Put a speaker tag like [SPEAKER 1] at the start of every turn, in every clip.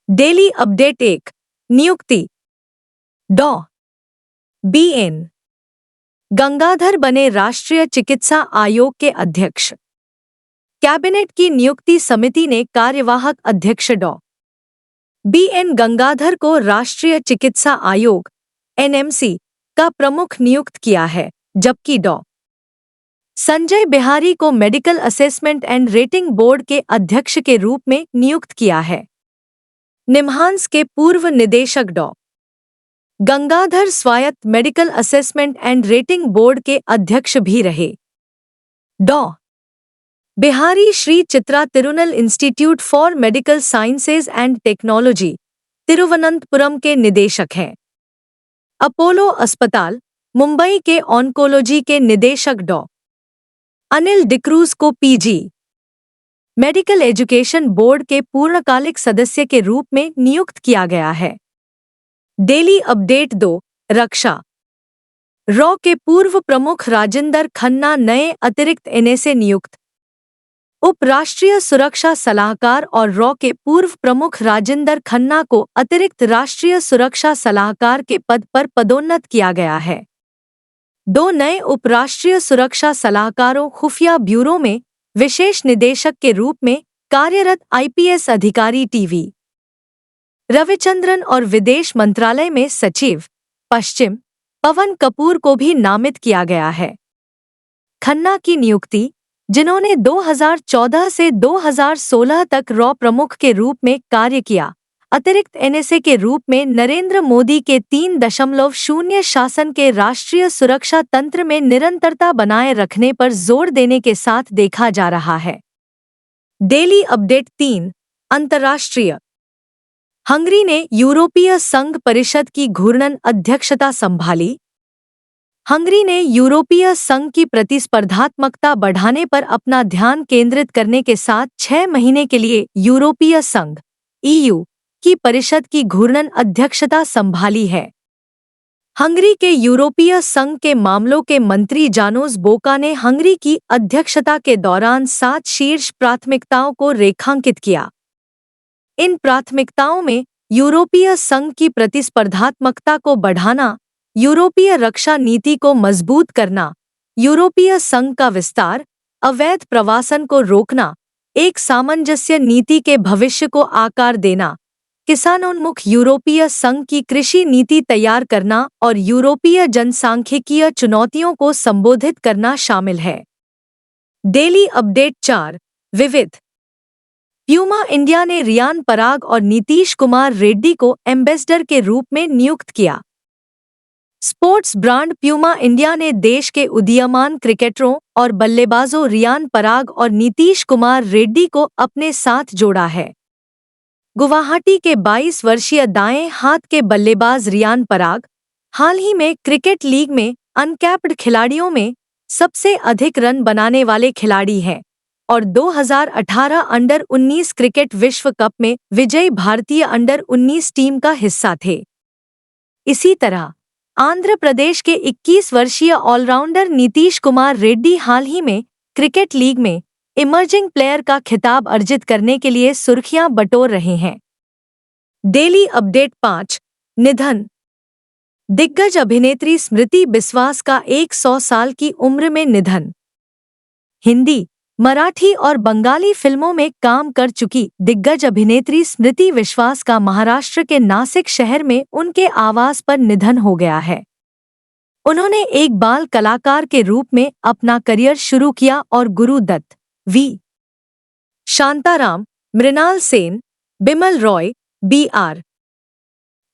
[SPEAKER 1] Daily update 1। नियुक्ति। डॉ. BN. Gangadhar बने राष्ट्रीय चिकित्सा आयोग के अध्यक्ष। कैबिनेट की नियुक्ति समिति ने कार्यवाहक अध्यक्ष डॉ. बी.एन. गंगाधर को राष्ट्रीय चिकित्सा आयोग (एनएमसी) का प्रमुख नियुक्त किया है, जबकि डॉ. संजय बिहारी को medical assessment and rating board के अध्यक्ष के रूप में नियुक्त किया है। निम्हांस के पूर्व निदेशक डॉ. गंगाधर स्वायत्त medical assessment and rating board के अध्यक्ष भी रहे। डॉ. Bihari Shri Chitra Tirunal institute for medical sciences and technology, Thiruvananthapuram के निदेशक हैं। अपोलो अस्पताल, मुंबई के ऑन्कोलॉजी के निदेशक डॉ. अनिल डिक्रूज को पीजी मेडिकल एजुकेशन बोर्ड के पूर्णकालिक सदस्य के रूप में नियुक्त किया गया है। Daily update 2। रक्षा। रॉ के पूर्व प्रमुख राजिंदर खन्ना नए अतिरिक्त एनएसए नियुक्त। उप राष्ट्रीय सुरक्षा सलाहकार और रॉ के पूर्व प्रमुख राजिंदर खन्ना को अतिरिक्त राष्ट्रीय सुरक्षा सलाहकार के पद पर पदोन्नत किया गया है। 2 नए उप राष्ट्रीय सुरक्षा सलाहकारों खुफिया ब्यूरो में विशेष निदेशक के रूप में कार्यरत आईपीएस अधिकारी टीवी रविचंद्रन और विदेश मंत्रालय में सचिव पश्चिम पवन कपूर को भी नामित किया गया है। खन्ना की नियुक्ति, जिन्होंने 2014 से 2016 तक रॉ प्रमुख के रूप में कार्य किया, अतिरिक्त एनएसए के रूप में नरेंद्र मोदी के 3.0 शासन के राष्ट्रीय सुरक्षा तंत्र में निरंतरता बनाए रखने पर जोर देने के साथ देखा जा रहा है। Daily update 3। अंतर्राष्ट्रीय। हंगरी ने यूरोपीय संघ परिषद की घूर्णन अध्यक्षता संभाली। हंगरी ने यूरोपीय संघ की प्रतिस्पर्धात्मकता बढ़ाने पर अपना ध्यान केंद्रित करने के साथ 6 महीने के लिए यूरोपीय संघ (ईयू) की परिषद की घूर्णन अध्यक्षता संभाली है। हंगरी के यूरोपीय संघ के मामलों के मंत्री जानोस बोका ने हंगरी की अध्यक्षता के दौरान 7 शीर्ष प्राथमिकताओं को रेखांकित किया। इन प्राथमिकताओं में यूरोपीय संघ की प्रतिस्पर्धात्मकता को बढ़ाना, यूरोपीय रक्षा नीति को मजबूत करना, यूरोपीय संघ का विस्तार, अवैध प्रवासन को रोकना, एक सामंजस्य नीति के भविष्य को आकार देना, किसानोन्मुख यूरोपीय संघ की कृषि नीति तैयार करना और यूरोपीय जनसांख्यिकीय चुनौतियों को संबोधित करना शामिल है। Daily update 4। विविध। प्यूमा इंडिया ने रियान पराग और नीतीश कुमार रेड्डी को एम्बेसडर के रूप में नियुक्त किया। स्पोर्ट्स ब्रांड प्यूमा इंडिया ने देश के उदीयमान क्रिकेटरों और बल्लेबाजों रियान पराग और नीतीश कुमार रेड्डी को अपने साथ जोड़ा है। गुवाहाटी के 22 वर्षीय दाएं हाथ के बल्लेबाज रियान पराग हाल ही में क्रिकेट लीग में अनकैप्ड खिलाड़ियों में सबसे अधिक रन बनाने वाले खिलाड़ी हैं और 2018 अंडर-19 क्रिकेट विश्व कप में विजयी भारतीय अंडर-19 टीम का हिस्सा थे। इसी तरह आंध्र प्रदेश के 21 वर्षीय ऑलराउंडर नीतीश कुमार रेड्डी हाल ही में क्रिकेट लीग में इमर्जिंग प्लेयर का खिताब अर्जित करने के लिए सुर्खियां बटोर रहे हैं। Daily update 5। निधन। दिग्गज अभिनेत्री स्मृति बिस्वास का 100 साल की उम्र में निधन। हिंदी, मराठी और बंगाली फिल्मों में काम कर चुकी दिग्गज अभिनेत्री स्मृति बिस्वास का महाराष्ट्र के नासिक शहर में उनके आवास पर निधन हो गया है। उन्होंने एक बाल कलाकार के रूप में अपना करियर शुरू किया और गुरु दत्त, वी. शांताराम, मृणाल सेन, बिमल रॉय, बी.आर.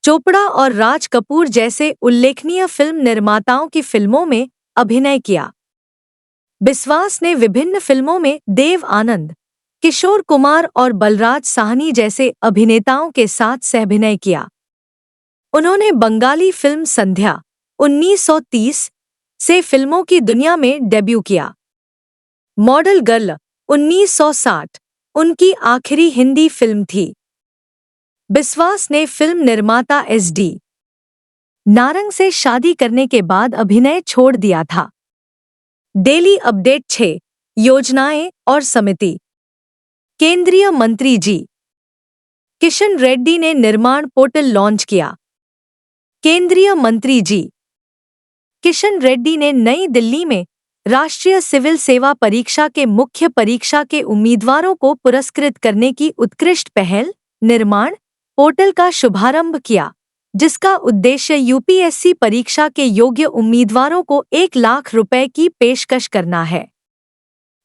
[SPEAKER 1] चोपड़ा और राज कपूर जैसे उल्लेखनीय फिल्म निर्माताओं की फिल्मों में अभिनय किया। बिस्वास ने विभिन्न फिल्मों में देव आनंद, किशोर कुमार और बलराज साहनी जैसे अभिनेताओं के साथ सहअभिनय किया। उन्होंने बंगाली फिल्म संध्या 1930 से फिल्मों की दुनिया में डेब्यू किया। मॉडल गर्ल 1960 उनकी आखिरी हिंदी फिल्म थी। बिस्वास ने फिल्म निर्माता एस.डी. नारंग से शादी करने के बाद अभिनय छोड़ दिया था। Daily update 6। योजनाएं और समिति। केंद्रीय मंत्री जी किशन रेड्डी ने निर्माण पोर्टल लॉन्च किया। केंद्रीय मंत्री जी किशन रेड्डी ने नई दिल्ली में राष्ट्रीय सिविल सेवा परीक्षा के मुख्य परीक्षा के उम्मीदवारों को पुरस्कृत करने की उत्कृष्ट पहल निर्माण पोर्टल का शुभारंभ किया, जिसका उद्देश्य यूपीएससी परीक्षा के योग्य उम्मीदवारों को 1 लाख रुपए की पेशकश करना है।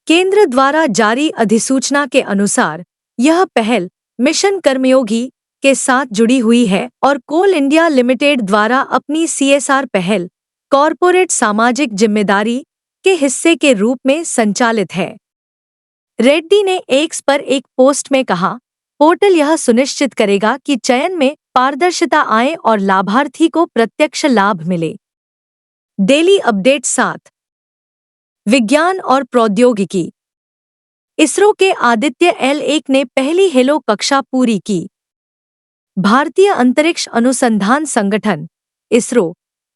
[SPEAKER 1] केंद्र द्वारा जारी अधिसूचना के अनुसार यह पहल मिशन कर्मयोगी के साथ जुड़ी हुई है और कोल इंडिया लिमिटेड द्वारा अपनी सीएसआर पहल कॉरपोरेट सामाजिक जिम्मेदारी के हिस्से के रूप में संचालित है। रेड्डी ने एक्स पर एक पोस्ट में कहा, पोर्टल यह सुनिश्चित करेगा कि चयन में पारदर्शिता आए और लाभार्थी को प्रत्यक्ष लाभ मिले। डेली अपडेट 7 विज्ञान और प्रौद्योगिकी। इसरो के आदित्य L1 ने पहली हेलो कक्षा पूरी की। भारतीय अंतरिक्ष अनुसंधान संगठन इसरो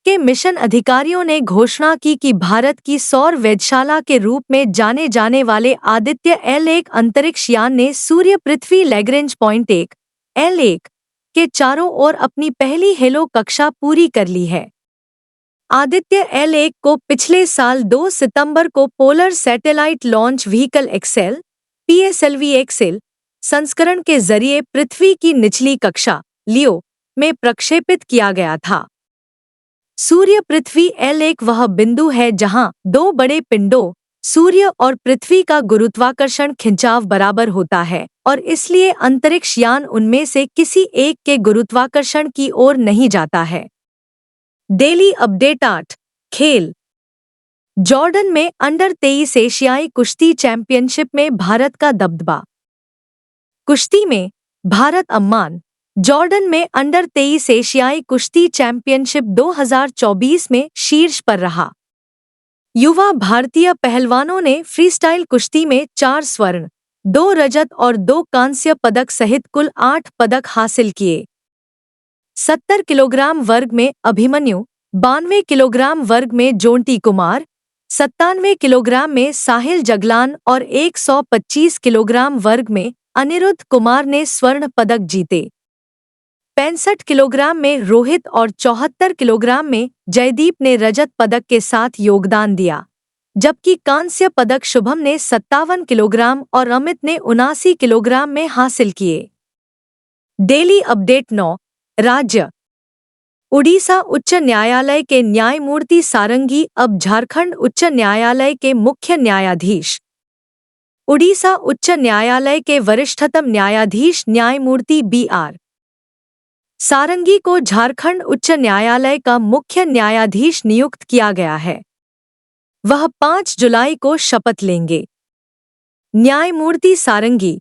[SPEAKER 1] के मिशन अधिकारियों ने घोषणा की कि भारत की सौर वेधशाला के रूप में जाने जाने वाले आदित्य L1 अंतरिक्ष यान ने सूर्य पृथ्वी लैग्रेंज पॉइंट 1 L1 के चारों ओर अपनी पहली हेलो कक्षा पूरी कर ली है। आदित्य L1 को पिछले साल 2 सितंबर को polar satellite launch vehicle XL PSLV XL संस्करण के जरिए पृथ्वी की निचली कक्षा लियो में प्रक्षेपित किया गया था। सूर्य पृथ्वी L1 वह बिंदु है जहां 2 बड़े पिंडों सूर्य और पृथ्वी का गुरुत्वाकर्षण खिंचाव बराबर होता है और इसलिए अंतरिक्ष यान उनमें से किसी एक के गुरुत्वाकर्षण की ओर नहीं जाता है। डेली अपडेट 8 खेल। जॉर्डन में अंडर 23 एशियाई कुश्ती चैंपियनशिप में भारत का दबदबा। कुश्ती में भारत अम्मान जॉर्डन में अंडर 23 एशियाई कुश्ती चैंपियनशिप 2024 में शीर्ष पर रहा। युवा भारतीय पहलवानों ने फ्रीस्टाइल कुश्ती में 4 स्वर्ण, 2 रजत और 2 कांस्य पदक सहित कुल 8 पदक हासिल किए। 70 किलोग्राम वर्ग में अभिमन्यु, 92 किलोग्राम वर्ग में जोंटी कुमार, 97 किलोग्राम में साहिल जगलान और 125 किलोग्राम वर्ग में अनिरुद्ध कुमार ने स्वर्ण पदक जीते। 65 किलोग्राम में रोहित और 74 किलोग्राम में जयदीप ने रजत पदक के साथ योगदान दिया, जबकि कांस्य पदक शुभम ने 57 किलोग्राम और अमित ने 79 किलोग्राम में हासिल किए। डेली अपडेट 9 राज्य। उड़ीसा उच्च न्यायालय के न्यायमूर्ति सारंगी अब झारखंड उच्च न्यायालय के मुख्य न्यायाधीश। उड़ीसा उच्च न्यायालय के वरिष्ठतम न्यायाधीश न्यायमूर्ति BR सारंगी को झारखंड उच्च न्यायालय का मुख्य न्यायाधीश नियुक्त किया गया है। वह 5 जुलाई को शपथ लेंगे। न्यायमूर्ति सारंगी,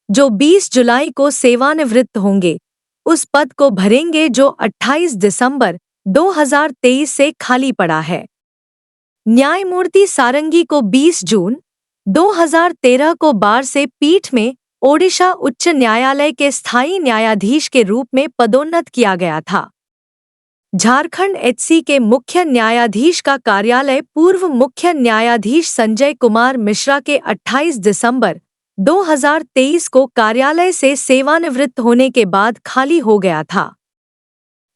[SPEAKER 1] जो 20 जुलाई को सेवानिवृत्त होंगे, उस पद को भरेंगे जो 28 दिसंबर 2023 से खाली पड़ा है। न्यायमूर्ति सारंगी को 20 जून 2013 को बार से पीठ में ओडिशा उच्च न्यायालय के स्थायी न्यायाधीश के रूप में पदोन्नत किया गया था। झारखंड HC के मुख्य न्यायाधीश का कार्यालय पूर्व मुख्य न्यायाधीश संजय कुमार मिश्रा के 28 दिसंबर 2023 को कार्यालय से सेवानिवृत्त होने के बाद खाली हो गया था।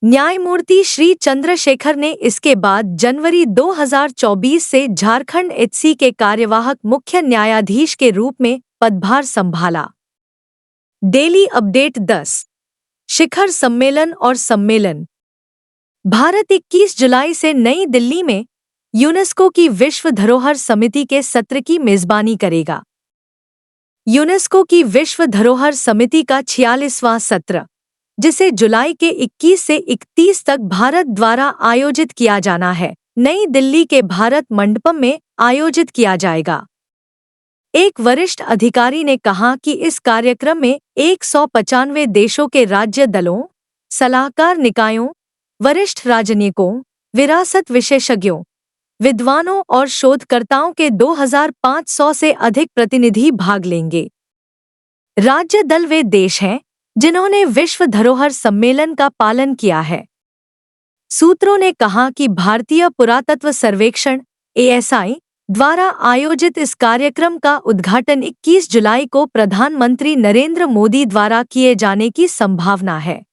[SPEAKER 1] न्यायमूर्ति श्री चंद्रशेखर ने इसके बाद जनवरी 2024 से झारखंड HC के कार्यवाहक मुख्य न्यायाधीश के रूप में पदभार संभाला। डेली अपडेट 10 शिखर सम्मेलन और सम्मेलन। भारत 21 जुलाई से नई दिल्ली में यूनेस्को की विश्व धरोहर समिति के सत्र की मेजबानी करेगा। यूनेस्को की विश्व धरोहर समिति का 46वां सत्र, जिसे जुलाई के 21 से 31 तक भारत द्वारा आयोजित किया जाना है, नई दिल्ली के भारत मंडपम में आयोजित किया जाएगा। एक वरिष्ठ अधिकारी ने कहा कि इस कार्यक्रम में 195 देशों के राज्य दलों, सलाहकार निकायों, वरिष्ठ राजनयिकों, विरासत विशेषज्ञों, विद्वानों और शोधकर्ताओं के 2500 से अधिक प्रतिनिधि भाग लेंगे। राज्य दल वे देश हैं जिन्होंने विश्व धरोहर सम्मेलन का पालन किया है। सूत्रों ने कहा कि भारतीय पुरातत्व सर्वेक्षण ASI द्वारा आयोजित इस कार्यक्रम का उद्घाटन 21 जुलाई को प्रधानमंत्री नरेंद्र मोदी द्वारा किए जाने की संभावना है।